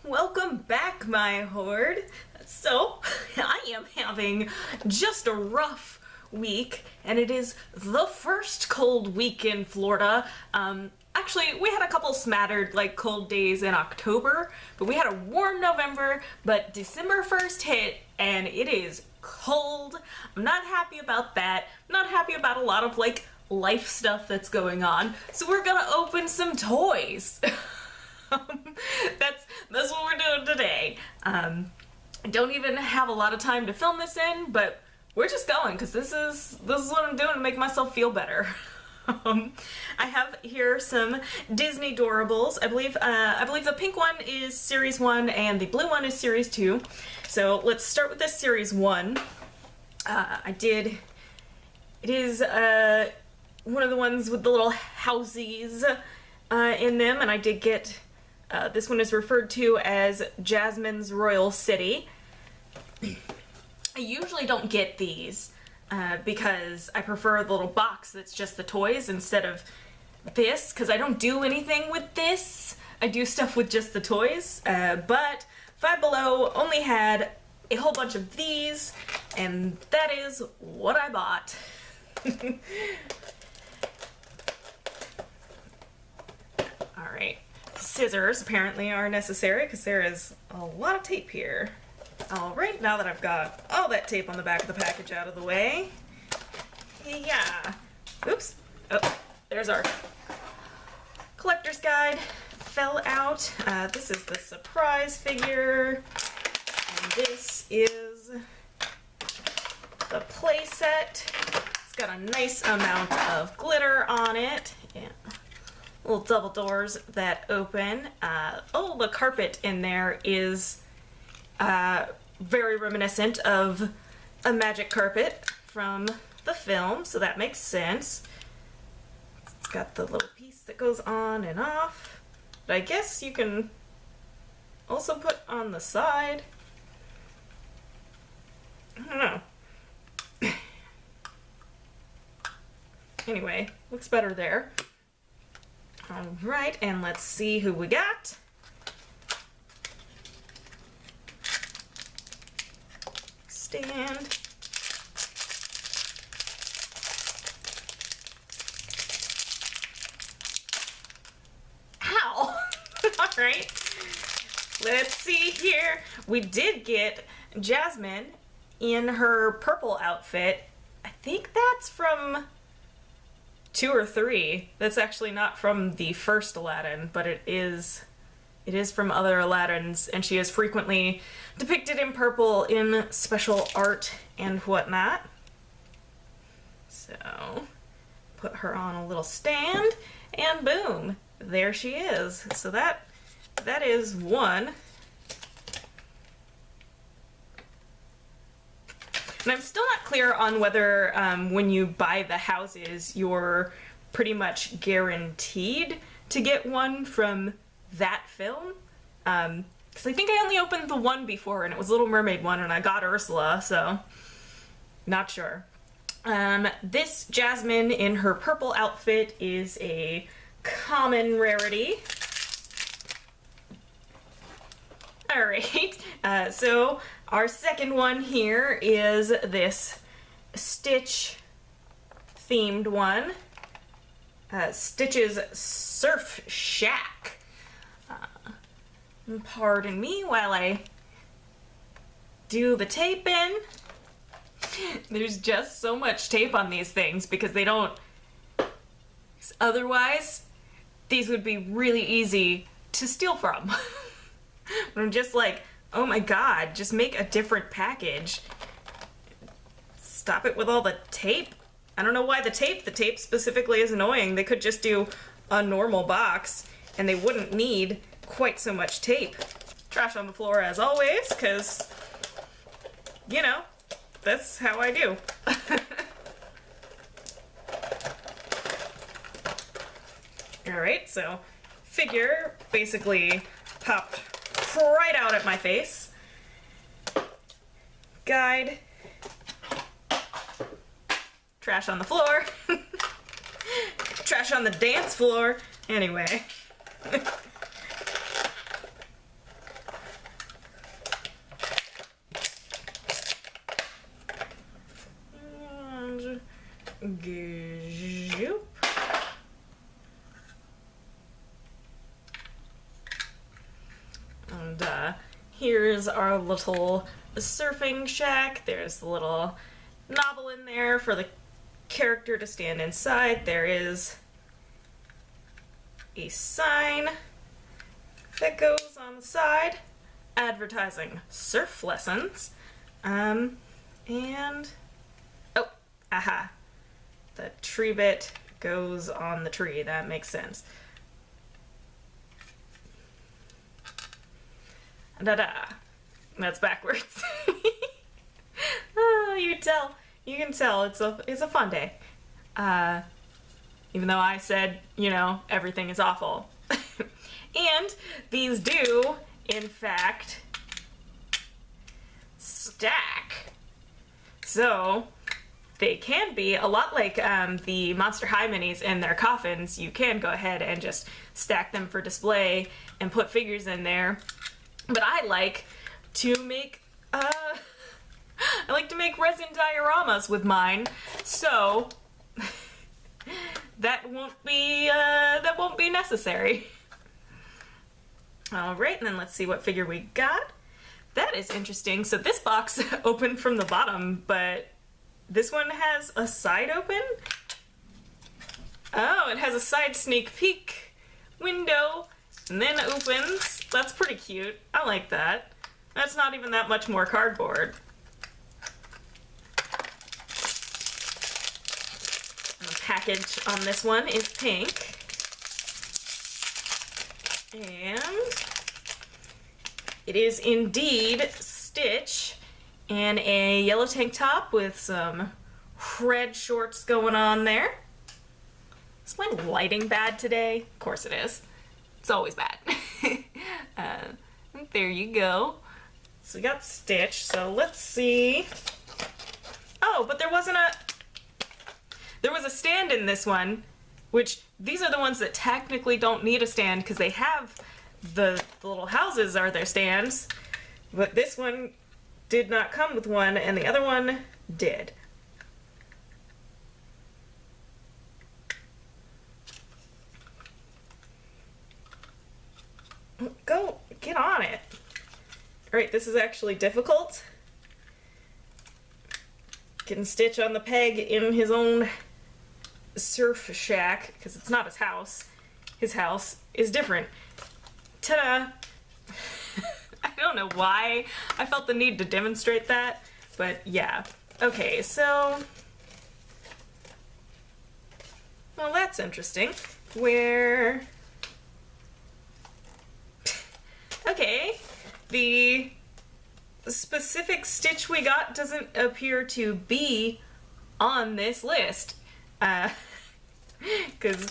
Welcome back, my horde. So, I am having just a rough week, and it is the first cold week in Florida. Actually, we had a couple smattered, cold days in October, but we had a warm November, but December 1st hit, and it is cold. I'm not happy about that. I'm not happy about a lot of, life stuff that's going on, so we're gonna open some toys. That's what we're doing today. I don't even have a lot of time to film this in, but we're just going because this is what I'm doing to make myself feel better. I have here some Disney Doorables. I believe the pink one is Series 1 and the blue one is Series 2. So let's start with this Series 1. It is one of the ones with the little housies in them, and I did get this one is referred to as Jasmine's Royal City. I usually don't get these because I prefer the little box that's just the toys instead of this, because I don't do anything with this. I do stuff with just the toys, but Five Below only had a whole bunch of these, and that is what I bought. Alright. Scissors apparently are necessary because there is a lot of tape here. Alright, now that I've got all that tape on the back of the package out of the way. Yeah. Oops. Oh, there's our collector's guide. Fell out. This is the surprise figure. And this is the play set. It's got a nice amount of glitter on it. Yeah. Little double doors that open. Oh, the carpet in there is very reminiscent of a magic carpet from the film, so that makes sense. It's got the little piece that goes on and off, but I guess you can also put on the side. I don't know. Anyway, looks better there. Alright, and let's see who we got. Stand. Ow! Alright, let's see here. We did get Jasmine in her purple outfit. I think that's from 2 or 3. That's actually not from the first Aladdin, but it is from other Aladdins, and she is frequently depicted in purple in special art and whatnot. So, put her on a little stand, and boom, there she is. So that is one. And I'm still not clear on whether when you buy the houses, you're pretty much guaranteed to get one from that film. Because I think I only opened the one before, and it was Little Mermaid one, and I got Ursula, so not sure. This Jasmine in her purple outfit is a common rarity. Alright, so our second one here is this Stitch themed one. Stitch's Surf Shack. Pardon me while I do the tape in. There's just so much tape on these things because they don't... Otherwise, these would be really easy to steal from. I'm just like, oh my god, just make a different package. Stop it with all the tape. I don't know why the tape specifically is annoying. They could just do a normal box and they wouldn't need quite so much tape. Trash on the floor as always, because, you know, that's how I do. Alright, so figure basically popped right out at my face. Guide. Trash on the floor. Trash on the dance floor. Anyway. Here's our little surfing shack. There's the little novel in there for the character to stand inside. There is a sign that goes on the side advertising surf lessons. And oh, aha. The tree bit goes on the tree. That makes sense. Da-da. That's backwards. Oh, you can tell it's a fun day. Even though I said, you know, everything is awful. And these do, in fact, stack. So they can be a lot like the Monster High minis in their coffins. You can go ahead and just stack them for display and put figures in there. But I like to make resin dioramas with mine, so that won't be necessary. All right, and then let's see what figure we got. That is interesting. So this box opened from the bottom, but this one has a side open. Oh, it has a side sneak peek window, and then opens. That's pretty cute. I like that. That's not even that much more cardboard. The package on this one is pink. And it is indeed Stitch in a yellow tank top with some red shorts going on there. Is my lighting bad today? Of course it is. It's always bad. There you go. So we got Stitch, so let's see. Oh, but there was a stand in this one, which these are the ones that technically don't need a stand because they have the little houses are their stands, but this one did not come with one and the other one did. Go, get on it. Alright, this is actually difficult. Getting Stitch on the peg in his own surf shack, because it's not his house. His house is different. Ta-da! I don't know why I felt the need to demonstrate that, but yeah. Okay, so... well, that's interesting. Where... okay, the specific Stitch we got doesn't appear to be on this list. Because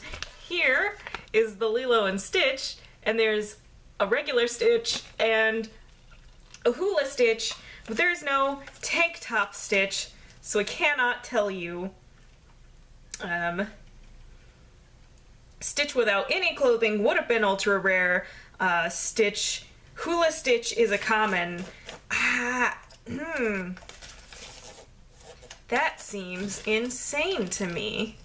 here is the Lilo and Stitch, and there's a regular Stitch and a hula Stitch, but there's no tank top Stitch, so I cannot tell you. Stitch without any clothing would have been ultra rare. Stitch, hula Stitch is a common. That seems insane to me.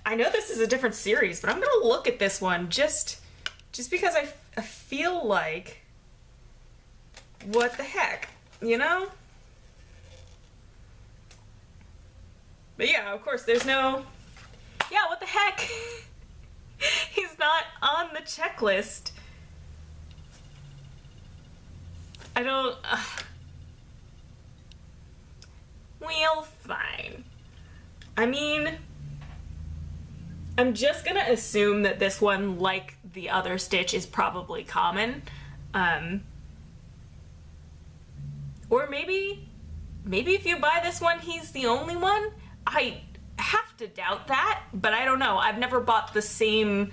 I know this is a different series, but I'm gonna look at this one just because I feel like, what the heck, you know? But yeah, of course, there's no... yeah, what the heck? He's not on the checklist. I don't... well, fine. I mean, I'm just gonna assume that this one, like the other Stitch, is probably common. Or maybe if you buy this one, he's the only one? I have to doubt that, but I don't know. I've never bought the same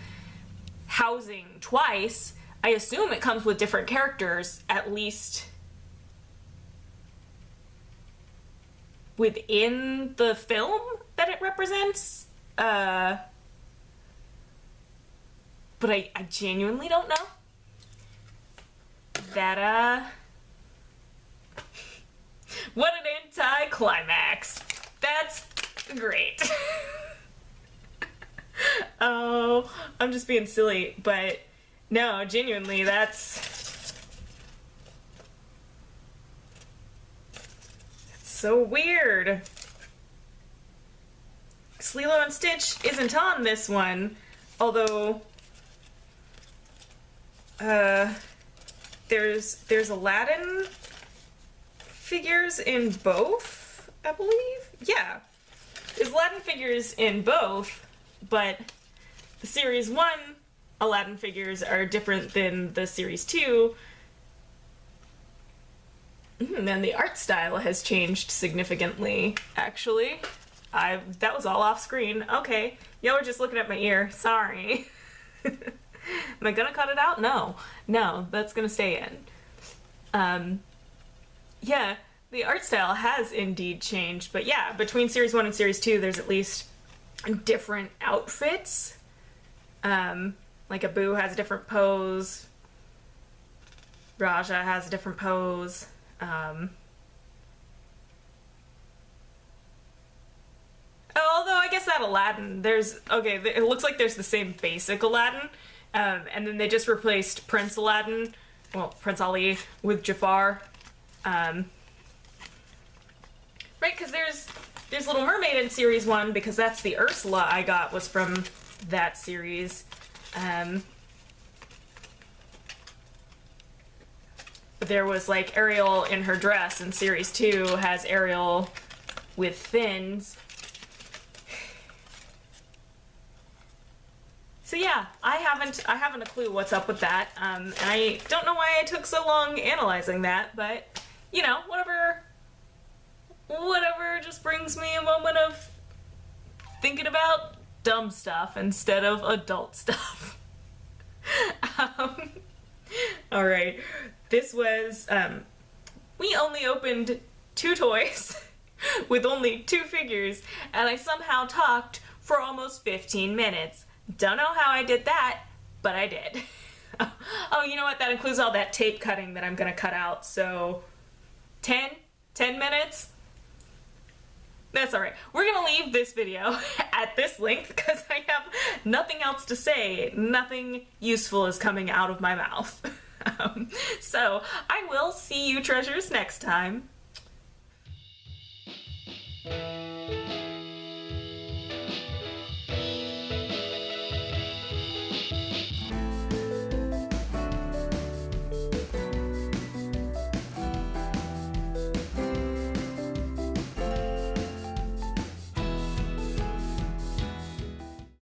housing twice. I assume it comes with different characters, at least within the film that it represents. But I genuinely don't know. That, what an anticlimax. That's Great. Oh, I'm just being silly, but no, genuinely, that's so weird. Lilo and Stitch isn't on this one, although there's Aladdin figures in both, I believe? Yeah. There's Aladdin figures in both, but the Series 1 Aladdin figures are different than the Series 2. And the art style has changed significantly, actually. That was all off screen. Okay. Y'all were just looking at my ear. Sorry. Am I gonna cut it out? No. No, that's gonna stay in. Yeah, the art style has indeed changed, but yeah, between Series 1 and Series 2, there's at least different outfits. Like Abu has a different pose. Raja has a different pose. Although I guess that Aladdin, it looks like there's the same basic Aladdin, and then they just replaced Prince Aladdin, well, Prince Ali, with Jafar. Right, because there's Little Mermaid in Series 1, because that's the Ursula I got was from that series. There was like Ariel in her dress, and Series 2 has Ariel with fins. So yeah, I haven't a clue what's up with that. And I don't know why I took so long analyzing that, but you know, whatever just brings me a moment of thinking about dumb stuff instead of adult stuff. All right, this was, we only opened 2 toys with only 2 figures, and I somehow talked for almost 15 minutes. Don't know how I did that, but I did. Oh, you know what? That includes all that tape cutting that I'm gonna cut out, so 10 minutes? That's alright. We're gonna leave this video at this length because I have nothing else to say. Nothing useful is coming out of my mouth. So I will see you treasures next time.